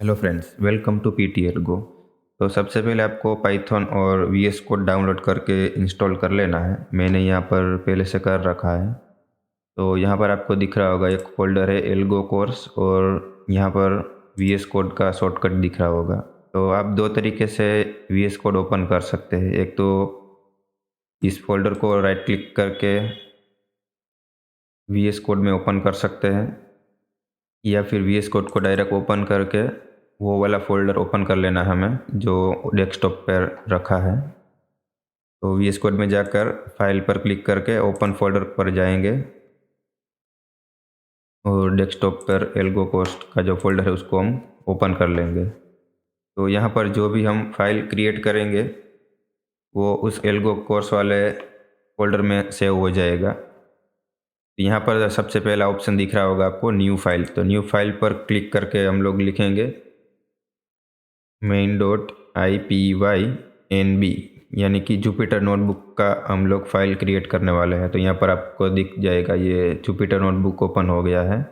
Hello friends, welcome to PTL go. तो सबसे पहले आपको पाइथन और वीएस कोड डाउनलोड करके इंस्टॉल कर लेना है। मैंने यहाँ पर पहले से कर रखा है। तो यहाँ पर आपको दिख रहा होगा एक फ़ोल्डर है एल्गो कोर्स, और यहाँ पर वीएस कोड का शॉर्टकट दिख रहा होगा। तो आप दो तरीके से वीएस कोड ओपन कर सकते हैं। एक तो इस फोल्डर को राइट क्लिक करके वीएस कोड में ओपन कर सकते हैं, या फिर वीएस कोड को डायरेक्ट ओपन करके वो वाला फ़ोल्डर ओपन कर लेना है हमें जो डेस्कटॉप पर रखा है। तो वीएस कोड में जाकर फाइल पर क्लिक करके ओपन फोल्डर पर जाएंगे और डेस्कटॉप पर एल्गो कोर्स का जो फोल्डर है उसको हम ओपन कर लेंगे। तो यहाँ पर जो भी हम फाइल क्रिएट करेंगे वो उस एल्गो कोर्स वाले फोल्डर में सेव हो जाएगा। यहाँ पर सबसे पहला ऑप्शन दिख रहा होगा आपको न्यू फाइल। तो न्यू फाइल पर क्लिक करके हम लोग लिखेंगे main.ipynb, यानी कि जुपिटर नोटबुक का हम लोग फाइल क्रिएट करने वाले हैं। तो यहाँ पर आपको दिख जाएगा ये जुपिटर नोटबुक ओपन हो गया है।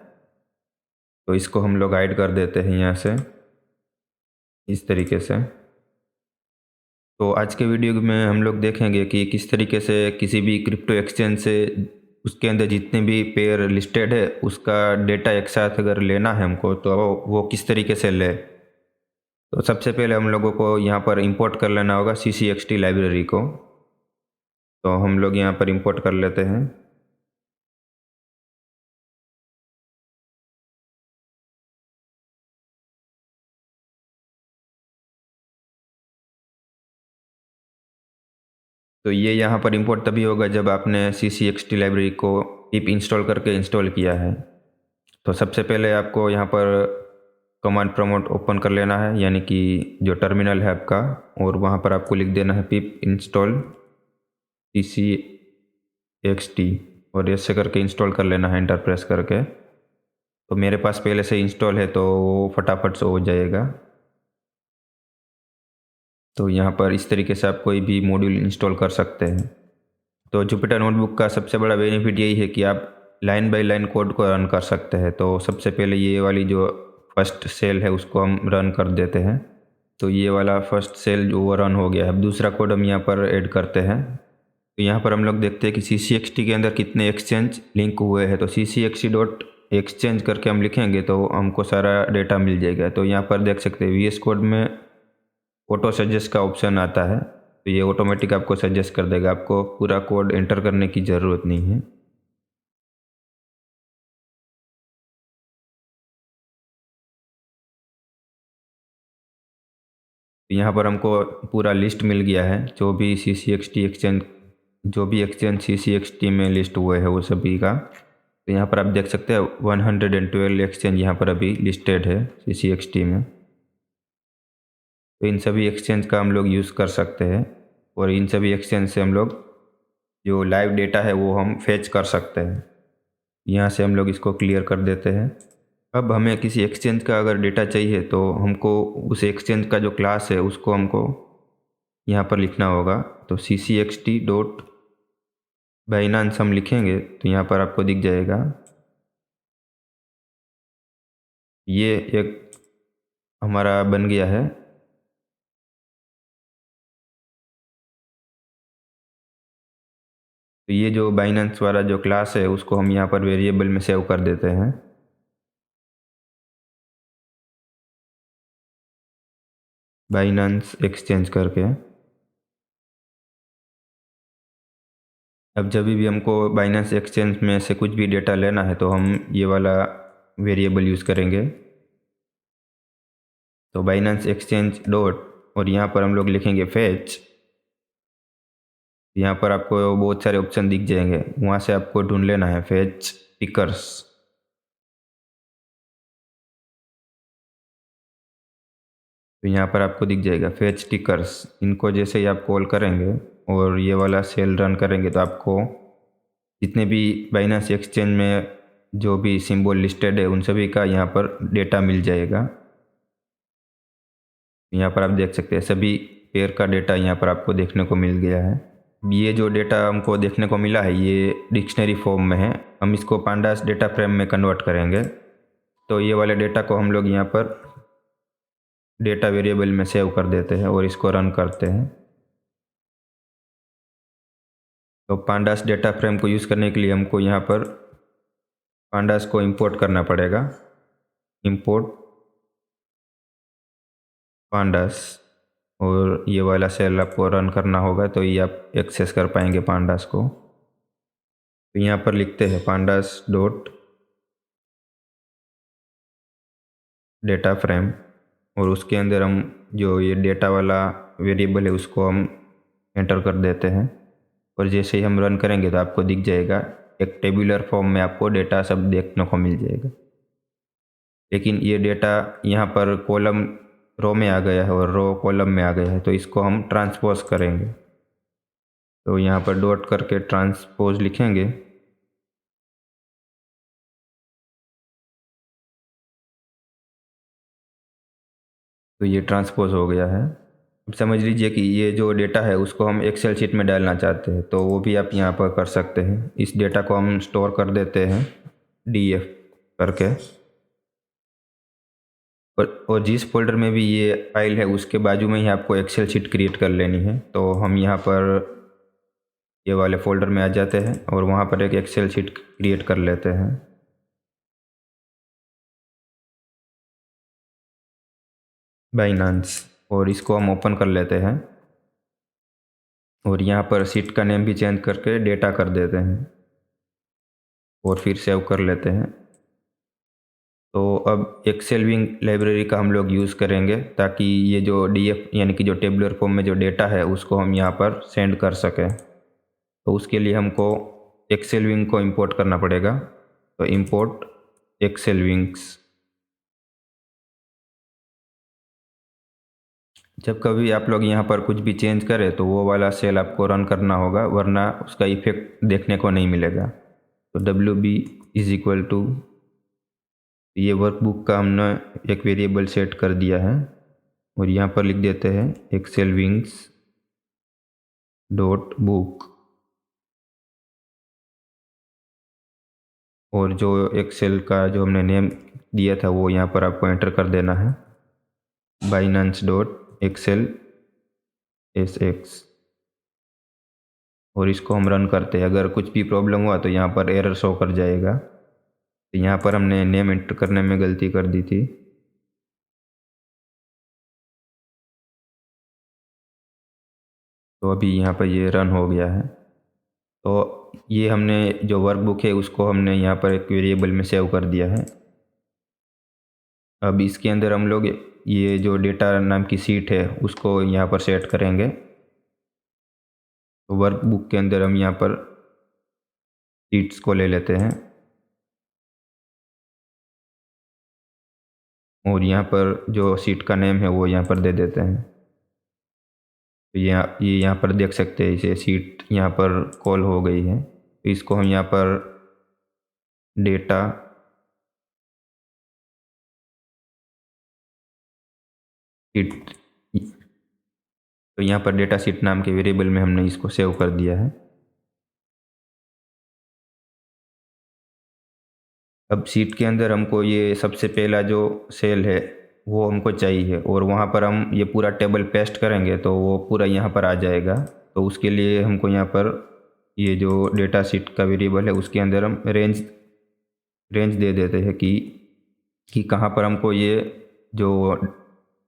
तो इसको हम लोग हाइड कर देते हैं यहाँ से इस तरीके से। तो आज के वीडियो में हम लोग देखेंगे कि किस तरीके से किसी भी क्रिप्टो एक्सचेंज से उसके अंदर जितने भी पेयर लिस्टेड है उसका डेटा एक साथ अगर लेना है हमको तो वो किस तरीके से ले। तो सबसे पहले हम लोगों को यहाँ पर इंपोर्ट कर लेना होगा CCXT लाइब्रेरी को। तो हम लोग यहाँ पर इंपोर्ट कर लेते हैं। तो ये यहाँ पर इंपोर्ट तभी होगा जब आपने CCXT लाइब्रेरी को पिप इंस्टॉल करके इंस्टॉल किया है। तो सबसे पहले आपको यहाँ पर कमांड प्रॉम्प्ट ओपन कर लेना है, यानी कि जो टर्मिनल है आपका, और वहाँ पर आपको लिख देना है पिप इंस्टॉल CCXT और ऐसे करके इंस्टॉल कर लेना है एंटर प्रेस करके। तो मेरे पास पहले से इंस्टॉल है तो वो फटाफट से हो जाएगा। तो यहाँ पर इस तरीके से आप कोई भी मॉड्यूल इंस्टॉल कर सकते हैं। तो जुपिटर नोटबुक का सबसे बड़ा बेनिफिट यही है कि आप लाइन बाय लाइन कोड को रन कर सकते हैं। तो सबसे पहले ये वाली जो फर्स्ट सेल है उसको हम रन कर देते हैं। तो ये वाला फर्स्ट सेल जो वो रन हो गया है। अब दूसरा कोड हम यहाँ पर ऐड करते हैं। तो यहाँ पर हम लोग देखते हैं कि CCXT के अंदर कितने एक्सचेंज लिंक हुए हैं। तो CCXT.exchange करके हम लिखेंगे तो हमको सारा डेटा मिल जाएगा। तो यहाँ पर देख सकते हैं VS कोड में ऑटो सजेस्ट का ऑप्शन आता है। तो ये ऑटोमेटिक आपको सजेस्ट कर देगा, आपको पूरा कोड एंटर करने की ज़रूरत नहीं है। यहाँ पर हमको पूरा लिस्ट मिल गया है जो भी एक्सचेंज CCXT में लिस्ट हुए हैं वो सभी का। तो यहाँ पर आप देख सकते हैं 112 एक्सचेंज यहाँ पर अभी लिस्टेड है CCXT में। तो इन सभी एक्सचेंज का हम लोग यूज़ कर सकते हैं और इन सभी एक्सचेंज से हम लोग जो लाइव डेटा है वो हम फेच कर सकते हैं। यहाँ से हम लोग इसको क्लियर कर देते हैं। अब हमें किसी एक्सचेंज का अगर डेटा चाहिए तो हमको उस एक्सचेंज का जो क्लास है उसको हमको यहाँ पर लिखना होगा। तो CCXT.Binance हम लिखेंगे तो यहाँ पर आपको दिख जाएगा। ये एक हमारा बन गया है। तो ये जो बाइनेंस वाला जो क्लास है उसको हम यहाँ पर वेरिएबल में सेव कर देते हैं। बाइनेंस एक्सचेंज करके। अब जब भी हमको बाइनेंस एक्सचेंज में से कुछ भी डेटा लेना है तो हम ये वाला वेरिएबल यूज़ करेंगे। तो बाइनेंस एक्सचेंज डॉट और यहाँ पर हम लोग लिखेंगे फेच। यहाँ पर आपको बहुत सारे ऑप्शन दिख जाएंगे, वहाँ से आपको ढूंढ लेना है फेच टिकर्स। तो यहाँ पर आपको दिख जाएगा फेच टिकर्स। इनको जैसे ही आप कॉल करेंगे और ये वाला सेल रन करेंगे तो आपको जितने भी बाइनेंस एक्सचेंज में जो भी सिंबल लिस्टेड है उन सभी का यहाँ पर डेटा मिल जाएगा। यहाँ पर आप देख सकते हैं सभी पेयर का डेटा यहाँ पर आपको देखने को मिल गया है। ये जो डेटा हमको देखने को मिला है ये डिक्शनरी फॉर्म में है। हम इसको पांडास डेटा फ्रेम में कन्वर्ट करेंगे। तो ये वाले डेटा को हम लोग यहाँ पर डेटा वेरिएबल में सेव कर देते हैं और इसको रन करते हैं। तो पांडास डेटा फ्रेम को यूज़ करने के लिए हमको यहाँ पर पांडास को इंपोर्ट करना पड़ेगा। इंपोर्ट पांडास, और ये वाला सेल आपको रन करना होगा तो ये आप एक्सेस कर पाएंगे पांडास को। तो यहाँ पर लिखते हैं पांडास डॉट डेटा फ्रेम, और उसके अंदर हम जो ये डेटा वाला वेरिएबल है उसको हम एंटर कर देते हैं। और जैसे ही हम रन करेंगे तो आपको दिख जाएगा, एक टेबुलर फॉर्म में आपको डेटा सब देखने को मिल जाएगा। लेकिन ये डेटा यहाँ पर कॉलम रो में आ गया है और रो कॉलम में आ गया है, तो इसको हम ट्रांसपोज करेंगे। तो यहाँ पर डॉट करके ट्रांसपोज लिखेंगे। तो ये ट्रांसपोज हो गया है। अब समझ लीजिए कि ये जो डेटा है उसको हम एक्सेल शीट में डालना चाहते हैं, तो वो भी आप यहाँ पर कर सकते हैं। इस डेटा को हम स्टोर कर देते हैं DF करके, और जिस फोल्डर में भी ये फाइल है उसके बाजू में ही आपको एक्सेल शीट क्रिएट कर लेनी है। तो हम यहाँ पर ये वाले फोल्डर में आ जाते हैं और वहाँ पर एक एक्सेल शीट क्रिएट कर लेते हैं। बाइनांस, और इसको हम ओपन कर लेते हैं और यहाँ पर शीट का नेम भी चेंज करके डेटा कर देते हैं और फिर सेव कर लेते हैं। तो अब एक्सेल विंग लाइब्रेरी का हम लोग यूज़ करेंगे ताकि ये जो DF यानी कि जो टेबुलर फॉर्म में जो डेटा है उसको हम यहाँ पर सेंड कर सकें। तो उसके लिए हमको एक्सेल विंग को इंपोर्ट करना पड़ेगा। तो इंपोर्ट एक्सेल विंग्स। जब कभी आप लोग यहाँ पर कुछ भी चेंज करें तो वो वाला सेल आपको रन करना होगा, वरना उसका इफेक्ट देखने को नहीं मिलेगा। तो WB इज इक्वल टू, ये वर्कबुक का हमने एक वेरिएबल सेट कर दिया है और यहाँ पर लिख देते हैं एक्सेल विंग्स डॉट बुक, और जो एक्सेल का जो हमने नेम दिया था वो यहाँ पर आपको एंटर कर देना है, बाइनांस डॉट एक्सेल SX, और इसको हम रन करते हैं। अगर कुछ भी प्रॉब्लम हुआ तो यहाँ पर एरर शो कर जाएगा। तो यहाँ पर हमने नेम एंटर करने में गलती कर दी थी। तो अभी यहाँ पर ये रन हो गया है। तो ये हमने जो वर्कबुक है उसको हमने यहाँ पर एक वेरिएबल में सेव कर दिया है। अब इसके अंदर हम लोग ये जो डेटा नाम की शीट है उसको यहाँ पर सेट करेंगे। तो वर्कबुक के अंदर हम यहाँ पर शीट्स को ले लेते हैं और यहाँ पर जो शीट का नेम है वो यहाँ पर दे देते हैं। तो ये यहाँ पर देख सकते हैं, इसे शीट यहाँ पर कॉल हो गई है। तो इसको हम यहाँ पर डेटा शीट, तो यहाँ पर डेटा शीट नाम के वेरिएबल में हमने इसको सेव कर दिया है। अब शीट के अंदर हमको ये सबसे पहला जो सेल है वो हमको चाहिए, और वहाँ पर हम ये पूरा टेबल पेस्ट करेंगे तो वो पूरा यहाँ पर आ जाएगा। तो उसके लिए हमको यहाँ पर ये जो डेटा शीट का वेरिएबल है उसके अंदर हम रेंज दे देते हैं कि कहाँ पर हमको ये जो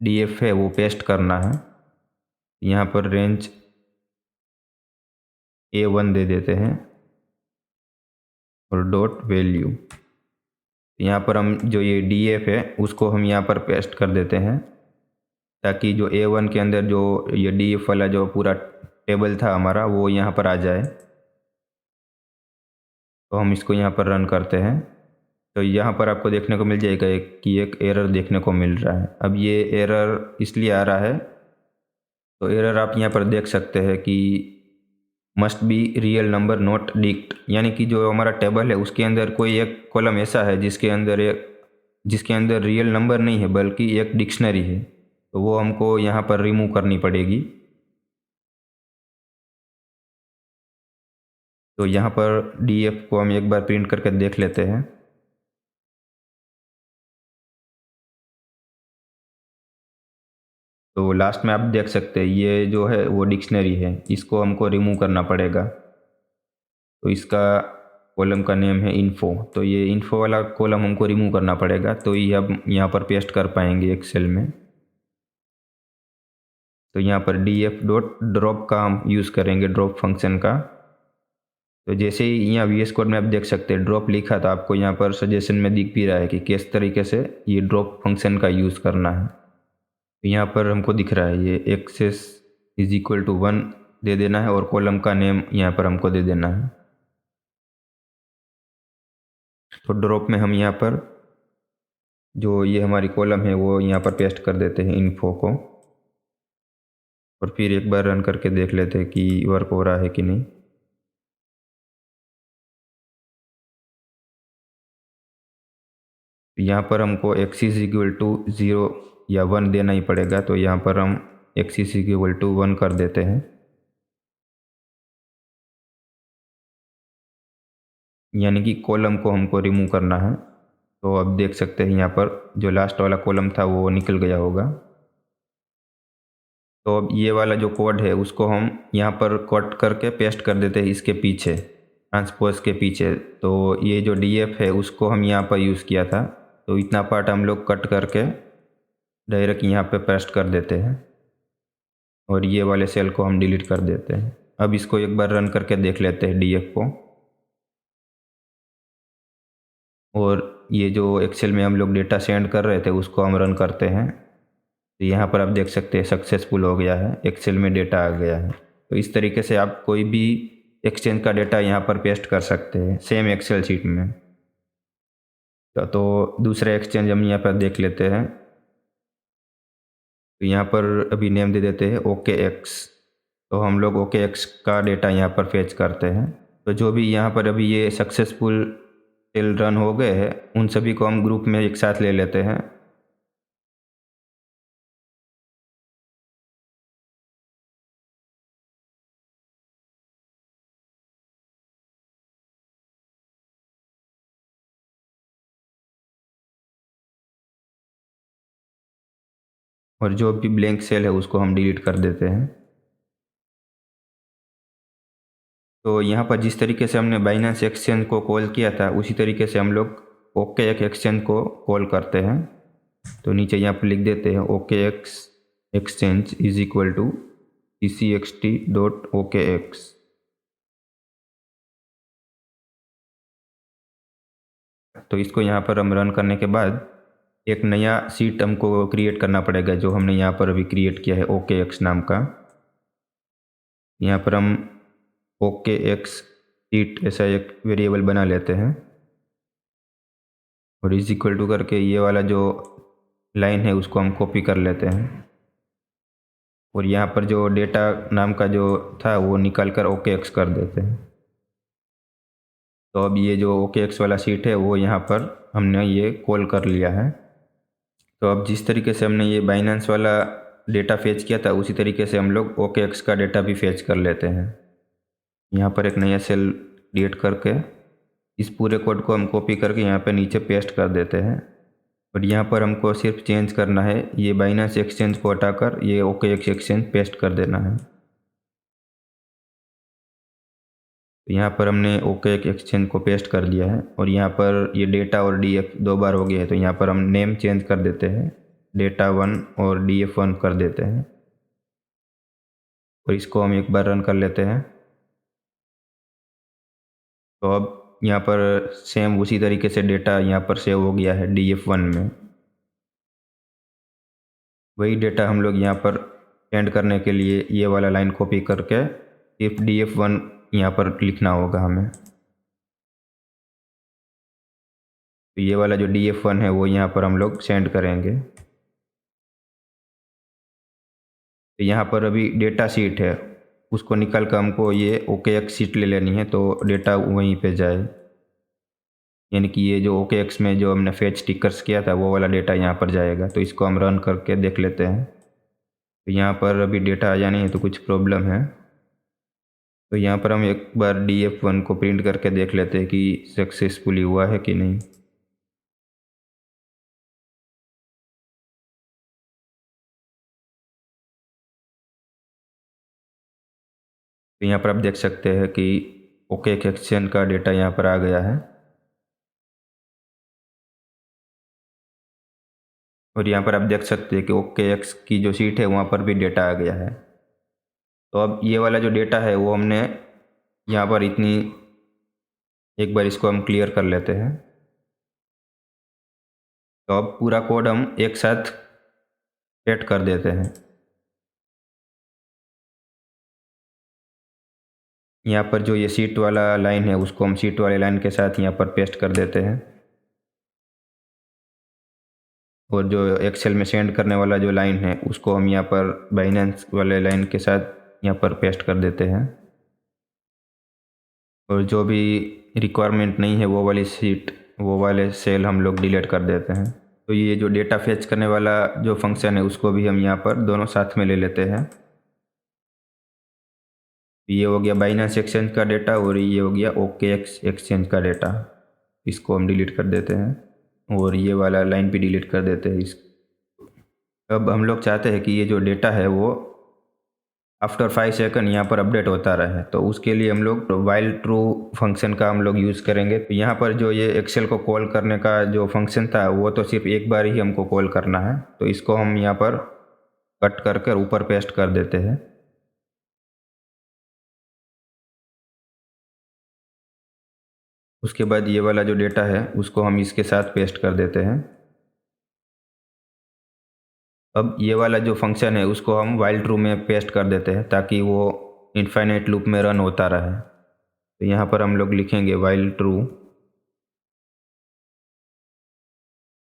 DF है वो पेस्ट करना है। यहाँ पर रेंज A1 दे देते हैं और डॉट वैल्यू। यहाँ पर हम जो ये DF है उसको हम यहाँ पर पेस्ट कर देते हैं ताकि जो A1 के अंदर जो ये DF वाला जो पूरा टेबल था हमारा वो यहाँ पर आ जाए। तो हम इसको यहाँ पर रन करते हैं। तो यहाँ पर आपको देखने को मिल जाएगा कि एक एरर देखने को मिल रहा है। अब ये एरर इसलिए आ रहा है, तो एरर आप यहाँ पर देख सकते हैं कि must be real number not dict, यानी कि जो हमारा टेबल है उसके अंदर कोई एक कॉलम ऐसा है जिसके अंदर रियल नंबर नहीं है बल्कि एक डिक्शनरी है। तो वो हमको यहाँ पर रिमूव करनी पड़ेगी। तो यहाँ पर DF को हम एक बार प्रिंट करके देख लेते हैं। तो लास्ट में आप देख सकते हैं ये जो है वो डिक्शनरी है, इसको हमको रिमूव करना पड़ेगा। तो इसका कॉलम का नेम है इन्फो, तो ये इन्फो वाला कॉलम हमको रिमूव करना पड़ेगा, तो ये हम यहाँ पर पेस्ट कर पाएंगे एक्सेल में। तो यहाँ पर df डॉट ड्रॉप का हम यूज़ करेंगे, ड्रॉप फंक्शन का। तो जैसे ही यहाँ VS कोड में आप देख सकते हैं ड्रॉप लिखा, तो आपको यहाँ पर सजेशन में दिख भी रहा है कि किस तरीके से ये ड्रॉप फंक्शन का यूज़ करना है। तो यहाँ पर हमको दिख रहा है ये एक्सेस इज इक्वल टू 1 दे देना है और कॉलम का नेम यहाँ पर हमको दे देना है। तो ड्रॉप में हम यहाँ पर जो ये हमारी कॉलम है वो यहाँ पर पेस्ट कर देते हैं इन्फो को, और फिर एक बार रन करके देख लेते हैं कि वर्क हो रहा है कि नहीं। यहाँ पर हमको एक्सिस इक्वल टू 0 या 1 देना ही पड़ेगा, तो यहाँ पर हम एक्सिस इक्वल टू 1 कर देते हैं। यानी कि कॉलम को हमको रिमूव करना है। तो अब देख सकते हैं यहाँ पर जो लास्ट वाला कॉलम था वो निकल गया होगा। तो अब ये वाला जो कोड है उसको हम यहाँ पर कट करके पेस्ट कर देते हैं इसके पीछे, ट्रांसपोज के पीछे। तो ये जो df है उसको हम यहाँ पर यूज़ किया था, तो इतना पार्ट हम लोग कट करके डायरेक्ट यहाँ पे पेस्ट कर देते हैं, और ये वाले सेल को हम डिलीट कर देते हैं। अब इसको एक बार रन करके देख लेते हैं df को, और ये जो एक्सेल में हम लोग डेटा सेंड कर रहे थे उसको हम रन करते हैं। तो यहाँ पर आप देख सकते हैं सक्सेसफुल हो गया है, एक्सेल में डेटा आ गया है। तो इस तरीके से आप कोई भी एक्सचेंज का डेटा यहाँ पर पेस्ट कर सकते हैं सेम एक्सेल शीट में। तो दूसरा एक्सचेंज हम यहाँ पर देख लेते हैं। तो यहाँ पर अभी नेम दे देते हैं OKX। तो हम लोग OKX का डेटा यहाँ पर फेच करते हैं। तो जो भी यहाँ पर अभी ये सक्सेसफुल सेल रन हो गए हैं उन सभी को हम ग्रुप में एक साथ ले लेते हैं। और जो भी ब्लैंक सेल है उसको हम डिलीट कर देते हैं। तो यहाँ पर जिस तरीके से हमने बाइनेंस एक्सचेंज को कॉल किया था उसी तरीके से हम लोग OKX एक्सचेंज को कॉल करते हैं। तो नीचे यहाँ पर लिख देते हैं OKX exchange is equal to tcxt.okx। तो इसको यहाँ पर हम रन करने के बाद एक नया सीट हमको क्रिएट करना पड़ेगा, जो हमने यहाँ पर अभी क्रिएट किया है OKX नाम का। यहाँ पर हम OKX सीट ऐसा एक वेरिएबल बना लेते हैं, और इज इक्वल टू करके ये वाला जो लाइन है उसको हम कॉपी कर लेते हैं, और यहाँ पर जो डेटा नाम का जो था वो निकाल कर OKX कर देते हैं। तो अब ये जो OKX वाला सीट है वो यहाँ पर हमने ये कॉल कर लिया है। तो अब जिस तरीके से हमने ये बाइनेंस वाला डेटा फेच किया था उसी तरीके से हम लोग OKX का डेटा भी फेच कर लेते हैं। यहाँ पर एक नया सेल क्रिएट करके इस पूरे कोड को हम कॉपी करके यहाँ पे नीचे पेस्ट कर देते हैं, और यहाँ पर हमको सिर्फ चेंज करना है, ये बाइनेंस एक्सचेंज को हटाकर ये OKX एक्सचेंज पेस्ट कर देना है। तो यहाँ पर हमने OKX एक्सचेंज को पेस्ट कर दिया है, और यहाँ पर ये डेटा और df 2 बार हो गया है, तो यहाँ पर हम नेम चेंज कर देते हैं, data1 और df1 कर देते हैं, और इसको हम एक बार रन कर लेते हैं। तो अब यहाँ पर सेम उसी तरीके से डेटा यहाँ पर सेव हो गया है df1 में। वही डेटा हम लोग यहाँ पर सेंड करने के लिए ये वाला लाइन कॉपी करके सिर्फ df1 यहाँ पर लिखना होगा हमें। तो ये वाला जो df1 है वो यहाँ पर हम लोग सेंड करेंगे। तो यहाँ पर अभी डेटा शीट है उसको निकाल कर हमको ये OKX शीट ले लेनी है, तो डेटा वहीं पे जाए। यानी कि ये जो OKX में जो हमने फेच टिकर्स किया था वो वाला डेटा यहाँ पर जाएगा। तो इसको हम रन करके देख लेते हैं। तो यहाँ पर अभी डेटा आया नहीं है, तो कुछ प्रॉब्लम है। तो यहाँ पर हम एक बार df1 को प्रिंट करके देख लेते हैं कि सक्सेसफुली हुआ है कि नहीं। तो यहाँ पर आप देख सकते हैं कि OKX एक्सचेंज का डेटा यहाँ पर आ गया है और यहाँ पर आप देख सकते हैं कि OKX की जो शीट है वहाँ पर भी डेटा आ गया है। तो अब ये वाला जो डेटा है वो हमने यहाँ पर इतनी, एक बार इसको हम क्लियर कर लेते हैं। तो अब पूरा कोड हम एक साथ सेट कर देते हैं। यहाँ पर जो ये शीट वाला लाइन है उसको हम शीट वाले लाइन के साथ यहाँ पर पेस्ट कर देते हैं और जो एक्सेल में सेंड करने वाला जो लाइन है उसको हम यहाँ पर बाइनेंस वाले लाइन के साथ यहाँ पर पेस्ट कर देते हैं और जो भी रिक्वायरमेंट नहीं है वो वाली शीट, वो वाले सेल हम लोग डिलीट कर देते हैं। तो ये जो डेटा फेच करने वाला जो फंक्शन है उसको भी हम यहाँ पर दोनों साथ में ले लेते हैं। ये हो गया बाइनेंस एक्सचेंज का डेटा और ये हो गया OKX एक्सचेंज का डेटा। इसको हम डिलीट कर देते हैं और ये वाला लाइन भी डिलीट कर देते हैं। इस अब हम लोग चाहते हैं कि ये जो डेटा है वो आफ्टर 5 सेकंड यहाँ पर अपडेट होता रहे, तो उसके लिए हम लोग वाइल ट्रू फंक्शन का हम लोग यूज़ करेंगे। तो यहाँ पर जो ये एक्सेल को कॉल करने का जो फंक्शन था वो तो सिर्फ एक बार ही हमको कॉल करना है, तो इसको हम यहाँ पर कट कर ऊपर पेस्ट कर देते हैं। उसके बाद ये वाला जो डेटा है उसको हम इसके साथ पेस्ट कर देते हैं। अब ये वाला जो फंक्शन है उसको हम वाइल ट्रू में पेस्ट कर देते हैं ताकि वो इनफाइनाइट लूप में रन होता रहे। तो यहाँ पर हम लोग लिखेंगे वाइल ट्रू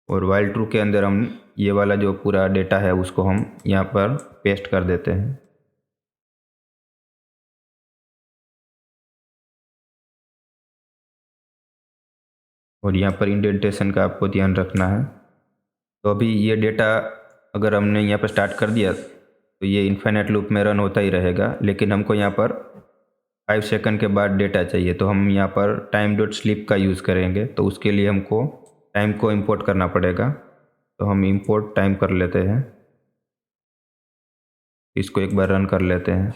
और वाइल ट्रू के अंदर हम ये वाला जो पूरा डेटा है उसको हम यहाँ पर पेस्ट कर देते हैं। और यहाँ पर इंडेंटेशन का आपको ध्यान रखना है। तो अभी ये डेटा अगर हमने यहाँ पर स्टार्ट कर दिया तो ये इनफाइनाइट लूप में रन होता ही रहेगा, लेकिन हमको यहाँ पर 5 सेकंड के बाद डेटा चाहिए, तो हम यहाँ पर टाइम डॉट स्लिप का यूज़ करेंगे। तो उसके लिए हमको टाइम को इंपोर्ट करना पड़ेगा, तो हम इंपोर्ट टाइम कर लेते हैं। इसको एक बार रन कर लेते हैं।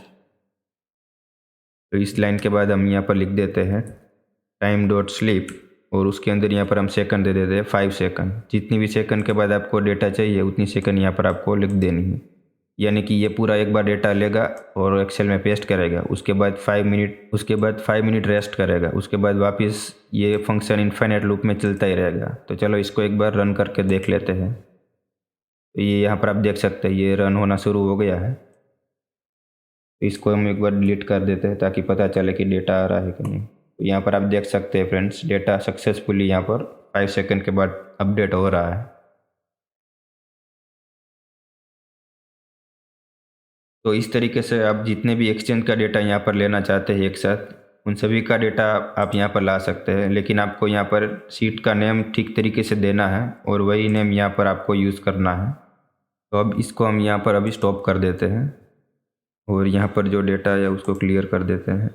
तो इस लाइन के बाद हम यहाँ पर लिख देते हैं टाइम डॉट स्लिप और उसके अंदर यहाँ पर हम सेकंड दे देते हैं 5 सेकंड। जितनी भी सेकंड के बाद आपको डेटा चाहिए उतनी सेकंड यहाँ पर आपको लिख देनी है। यानी कि ये पूरा एक बार डेटा लेगा और एक्सेल में पेस्ट करेगा, उसके बाद 5 मिनट रेस्ट करेगा, उसके बाद वापस ये फंक्शन इनफाइनाइट लूप में चलता ही रहेगा। तो चलो इसको एक बार रन करके देख लेते हैं। तो ये यहाँ पर आप देख सकते हैं ये रन होना शुरू हो गया है। तो इसको हम एक बार डिलीट कर देते हैं ताकि पता चले कि डेटा आ रहा है कि नहीं। तो यहाँ पर आप देख सकते हैं फ्रेंड्स, डेटा सक्सेसफुली यहाँ पर 5 सेकंड के बाद अपडेट हो रहा है। तो इस तरीके से आप जितने भी एक्सचेंज का डेटा यहाँ पर लेना चाहते हैं एक साथ, उन सभी का डेटा आप यहाँ पर ला सकते हैं, लेकिन आपको यहाँ पर शीट का नेम ठीक तरीके से देना है और वही नेम यहाँ पर आपको यूज़ करना है। तो अब इसको हम यहाँ पर अभी स्टॉप कर देते हैं और यहाँ पर जो डेटा है उसको क्लियर कर देते हैं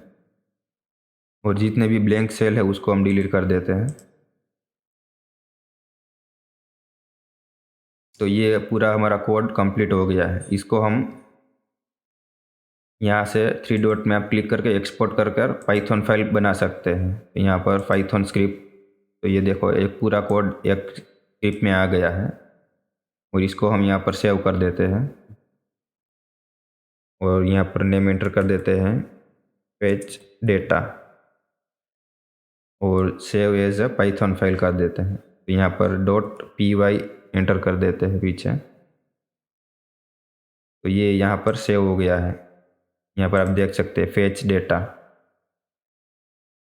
और जितने भी ब्लैंक सेल है उसको हम डिलीट कर देते हैं। तो ये पूरा हमारा कोड कंप्लीट हो गया है। इसको हम यहाँ से 3 डॉट में आप क्लिक करके एक्सपोर्ट कर पाइथन फाइल बना सकते हैं। यहाँ पर पाइथन स्क्रिप्ट, तो ये देखो एक पूरा कोड एक स्क्रिप्ट में आ गया है और इसको हम यहाँ पर सेव कर देते हैं और यहाँ पर नेम एंटर कर देते हैं फेच डेटा और save as a Python file कर देते हैं। तो यहाँ पर .py एंटर कर देते हैं पीछे। तो ये यहाँ पर सेव हो गया है। यहाँ पर आप देख सकते हैं फेच डेटा।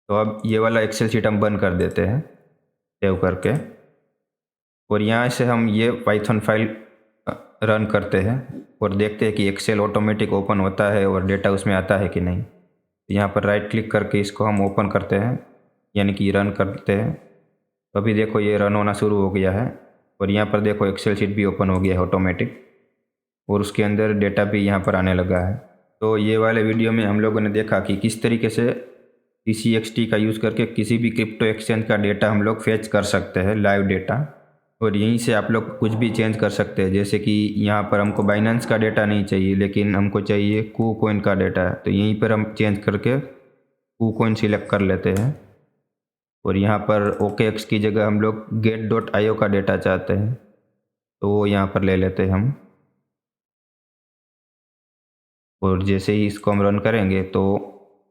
तो अब ये वाला एक्सेल शीट हम बंद कर देते हैं सेव करके और यहाँ से हम ये पाइथन फाइल रन करते हैं और देखते हैं कि एक्सेल ऑटोमेटिक ओपन होता है और डेटा उसमें आता है कि नहीं। तो यहाँ पर राइट क्लिक करके इसको हम ओपन करते हैं, यानी कि रन करते हैं। तो अभी देखो ये रन होना शुरू हो गया है और यहाँ पर देखो एक्सेल शीट भी ओपन हो गया है ऑटोमेटिक और उसके अंदर डेटा भी यहाँ पर आने लगा है। तो ये वाले वीडियो में हम लोगों ने देखा कि किस तरीके से TCXT का यूज़ करके किसी भी क्रिप्टो एक्सचेंज का डेटा हम लोग फेच कर सकते हैं, लाइव डेटा। और यहीं से आप लोग कुछ भी चेंज कर सकते हैं। जैसे कि यहाँ पर हमको बाइनेंस का डेटा नहीं चाहिए, लेकिन हमको चाहिए KuCoin का डेटा, तो यहीं पर हम चेंज करके KuCoin सिलेक्ट कर लेते हैं। और यहाँ पर OKX की जगह हम लोग get.io का डेटा चाहते हैं, तो वो यहाँ पर ले लेते हैं हम। और जैसे ही इसको हम रन करेंगे तो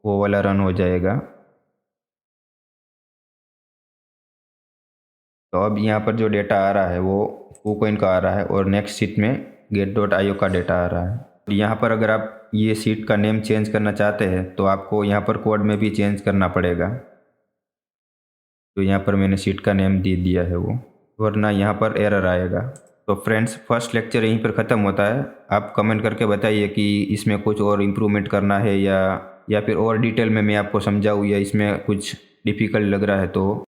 वो वाला रन हो जाएगा। तो अब यहाँ पर जो डेटा आ रहा है वो KuCoin का आ रहा है और नेक्स्ट शीट में get.io का डेटा आ रहा है। यहाँ पर अगर आप ये शीट का नेम चेंज करना चाहते हैं तो आपको यहाँ पर कोड में भी चेंज करना पड़ेगा। तो यहाँ पर मैंने शीट का नेम दे दिया है वो, वरना यहाँ पर एरर आएगा। तो फ्रेंड्स, फर्स्ट लेक्चर यहीं पर ख़त्म होता है। आप कमेंट करके बताइए कि इसमें कुछ और इम्प्रूवमेंट करना है या फिर और डिटेल में मैं आपको समझाऊँ, या इसमें कुछ डिफ़िकल्ट लग रहा है तो